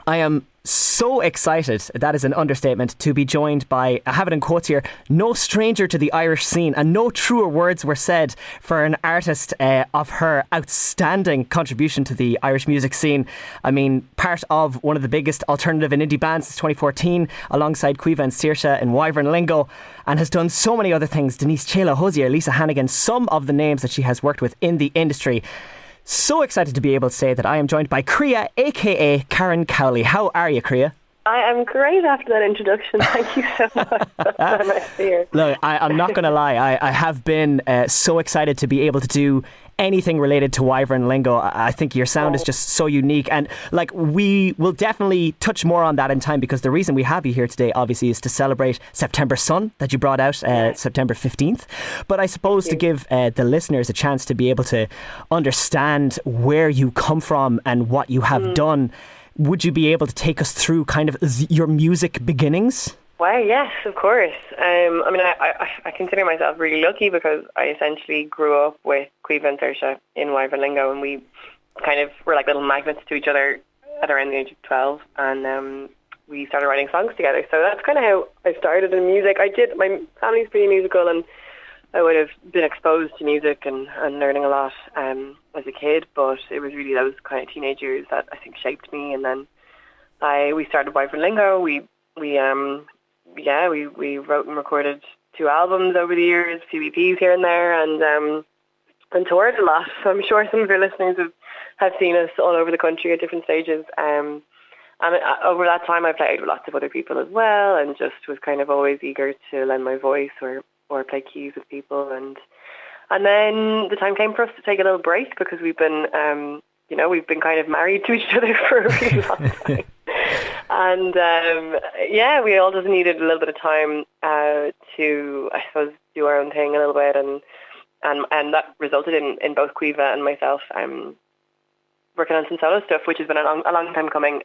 I am so excited, that is an understatement, to be joined by, I have it in quotes here, no stranger to the Irish scene, and no truer words were said for an artist of her outstanding contribution to the Irish music scene. I mean, part of one of the biggest alternative and indie bands since 2014, alongside Krea and Saoirse in Wyvern Lingo, and has done so many other things. Denise Chela, Hosier, Lisa Hannigan, some of the names that she has worked with in the industry. So excited to be able to say that I am joined by Krea, aka Karen Cowley. How are you, Krea? I am great after that introduction. Thank you so much. That's so nice to hear. Look, I'm not going to lie. I have been so excited to be able to do anything related to Wyvern Lingo. I think your sound is just so unique, and like we will definitely touch more on that in time, because the reason we have you here today obviously is to celebrate September Sun that you brought out September 15th. But I suppose to give the listeners a chance to be able to understand where you come from and what you have done, would you be able to take us through kind of your music beginnings? Well, yes, of course. I mean, I consider myself really lucky because I essentially grew up with Krea and Saoirse in Wyvern Lingo, and we kind of were like little magnets to each other at around the age of 12, and we started writing songs together. So that's kind of how I started in music. My family's pretty musical, and I would have been exposed to music and learning a lot as a kid, but it was really those kind of teenage years that I think shaped me. And then we started Wyvern Lingo. We wrote and recorded 2 albums over the years, 2 EPs here and there, and toured a lot. So I'm sure some of your listeners have seen us all over the country at different stages. And over that time, I played with lots of other people as well, and just was kind of always eager to lend my voice or play keys with people. And then the time came for us to take a little break, because we've been kind of married to each other for a really long time. And we all just needed a little bit of time to, I suppose, do our own thing a little bit, and that resulted in both Krea and myself working on some solo stuff, which has been a long time coming.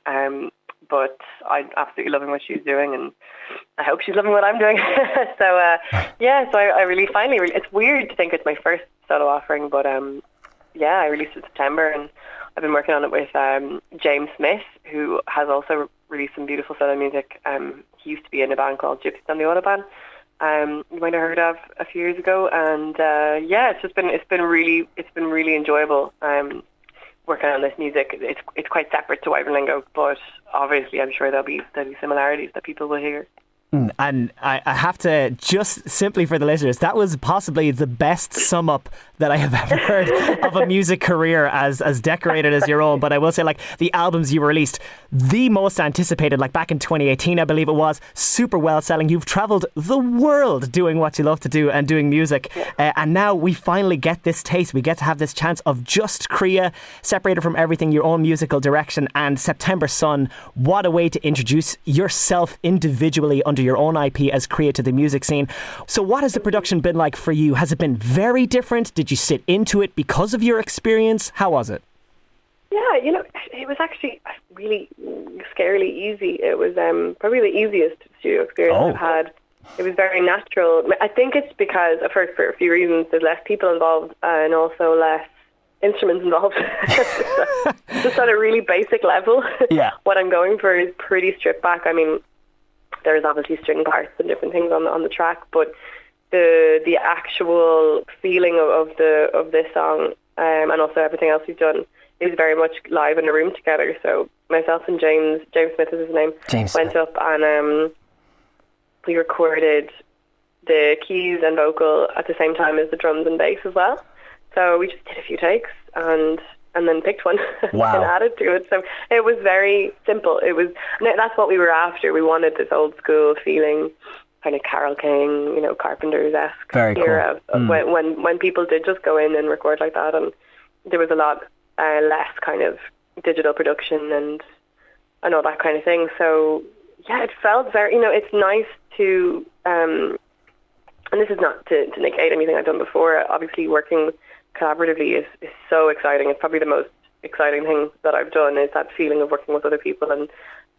But I'm absolutely loving what she's doing, and I hope she's loving what I'm doing. So I really finally, it's weird to think it's my first solo offering, but I released it in September, and I've been working on it with James Smith, who has also released some beautiful solo music. He used to be in a band called Gypsies on the Autobahn. You might have heard of a few years ago, and it's been really enjoyable working on this music. It's quite separate to Wyvern Lingo, but obviously I'm sure there'll be similarities that people will hear. And I have to, just simply for the listeners, that was possibly the best sum up that I have ever heard of a music career as decorated as your own. But I will say, like, the albums you released, the most anticipated, like back in 2018, I believe it was, super well selling. You've travelled the world doing what you love to do and doing music. And now we finally get this taste. We get to have this chance of just Krea, separated from everything, your own musical direction, and September Sun. What a way to introduce yourself individually under your own IP as Krea to the music scene. So what has the production been like for you? Has it been very different? Did you sit into it because of your experience? How was it? Yeah, it was actually really scarily easy. It was probably the easiest studio experience I've had. It was very natural. I think it's because, first, for a few reasons, there's less people involved and also less instruments involved. Just at a really basic level. Yeah. What I'm going for is pretty stripped back. I mean, there's obviously string parts and different things on the track, but the actual feeling of this song and also everything else we've done is very much live in a room together. So myself and James Smith is his name, went up and we recorded the keys and vocal at the same time as the drums and bass as well. So we just did a few takes and then picked one and added to it. So it was very simple. That's what we were after. We wanted this old school feeling, kind of Carole King, Carpenters-esque era of when people did just go in and record like that, and there was a lot less kind of digital production and all that kind of thing. So yeah, it felt very, it's nice to, and this is not to negate anything I've done before. Obviously working collaboratively is so exciting. It's probably the most exciting thing that I've done, is that feeling of working with other people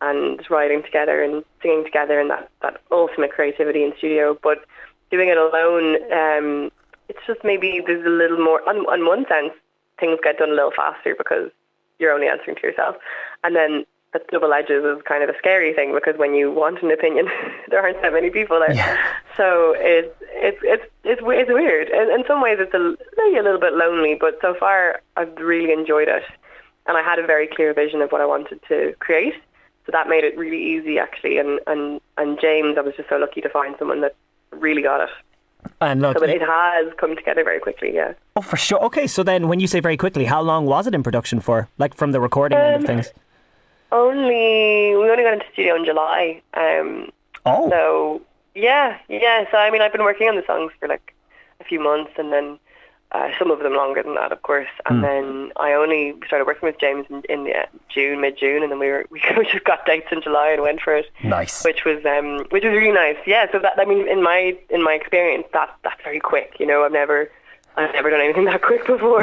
and writing together and singing together, and that ultimate creativity in studio. But doing it alone, it's just maybe there's a little more, on one sense, things get done a little faster because you're only answering to yourself. And then that double edges is kind of a scary thing, because when you want an opinion, there aren't that many people there. Yeah. So it's weird. And in some ways, it's maybe a little bit lonely. But so far, I've really enjoyed it, and I had a very clear vision of what I wanted to create. So that made it really easy, actually. And James, I was just so lucky to find someone that really got it. And look, so it has come together very quickly, yeah. Oh, for sure. Okay, so then when you say very quickly, how long was it in production for? Like from the recording end of things? We only got into studio in July. So, yeah. So, I mean, I've been working on the songs for like a few months, and then some of them longer than that, of course. And then I only started working with James in mid-June, and then we just got dates in July and went for it. Nice. Which was really nice. Yeah. So that, I mean, in my experience, that's very quick. You know, I've never done anything that quick before.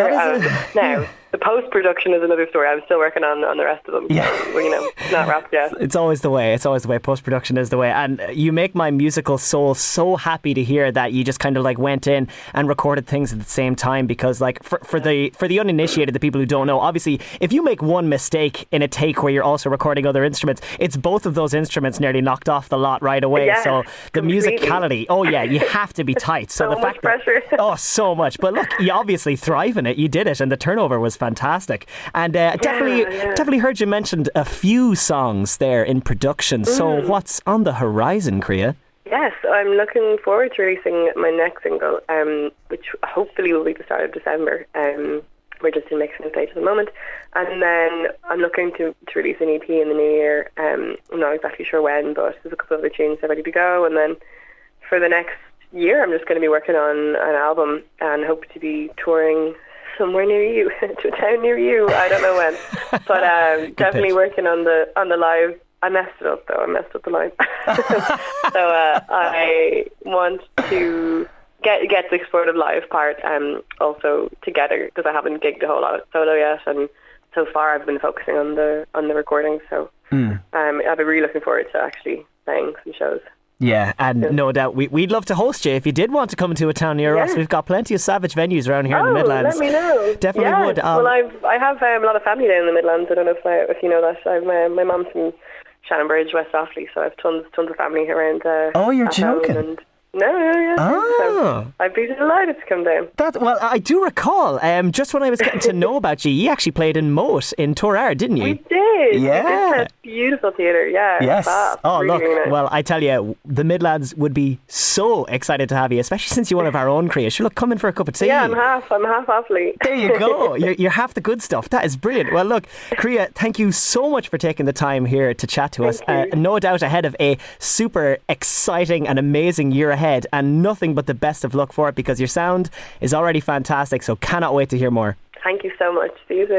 Now, the post-production is another story. I'm still working on the rest of them. Yeah. So, you know, it's not wrapped yet. It's always the way. Post-production is the way. And you make my musical soul so happy to hear that you just kind of like went in and recorded things at the same time, because like for the uninitiated, the people who don't know, obviously, if you make one mistake in a take where you're also recording other instruments, it's both of those instruments nearly knocked off the lot right away. Yeah, so the completely. Musicality, you have to be tight. So the much fact pressure. So much. But look, you obviously thrive in it. You did it, and the turnover was fantastic. And definitely heard you mentioned a few songs there in production. So what's on the horizon, Krea? Yes, I'm looking forward to releasing my next single, which hopefully will be the start of December. We're just in mixing stage at the moment. And then I'm looking to release an EP in the new year. I'm not exactly sure when, but there's a couple of other tunes ready to go. And then for the next year, I'm just going to be working on an album and hope to be touring somewhere near you, to a town near you. I don't know when, but definitely working on the live. I messed it up though. I messed up the line. So I want to get the explorative live part also together, because I haven't gigged a whole lot solo yet, and so far I've been focusing on the recording. So I'll be really looking forward to actually playing some shows. Yeah, and no doubt we'd love to host you if you did want to come to a town near us. We've got plenty of savage venues around here in the Midlands. Let me know. Definitely would. Well, I have a lot of family down in the Midlands. I don't know if you know that. I've my mum's from Shannonbridge, West Offaly, so I have tons of family around. You're joking. No. Oh. So I'd be delighted to come down. I do recall, just when I was getting to know about you, you actually played in Moat in Torare, didn't you? We did. Yeah. We did that beautiful theatre, yeah. Yes. Really, look, really nice. well, I tell you, the Midlands would be so excited to have you, especially since you're one of our own, Krea. Sure, look, come in for a cup of tea. Yeah, I'm half Offaly. There you go. You're half the good stuff. That is brilliant. Well, look, Krea, thank you so much for taking the time here to chat to us. No doubt ahead of a super exciting and amazing year ahead, and nothing but the best of luck for it, because your sound is already fantastic, so cannot wait to hear more. Thank you so much. See you soon.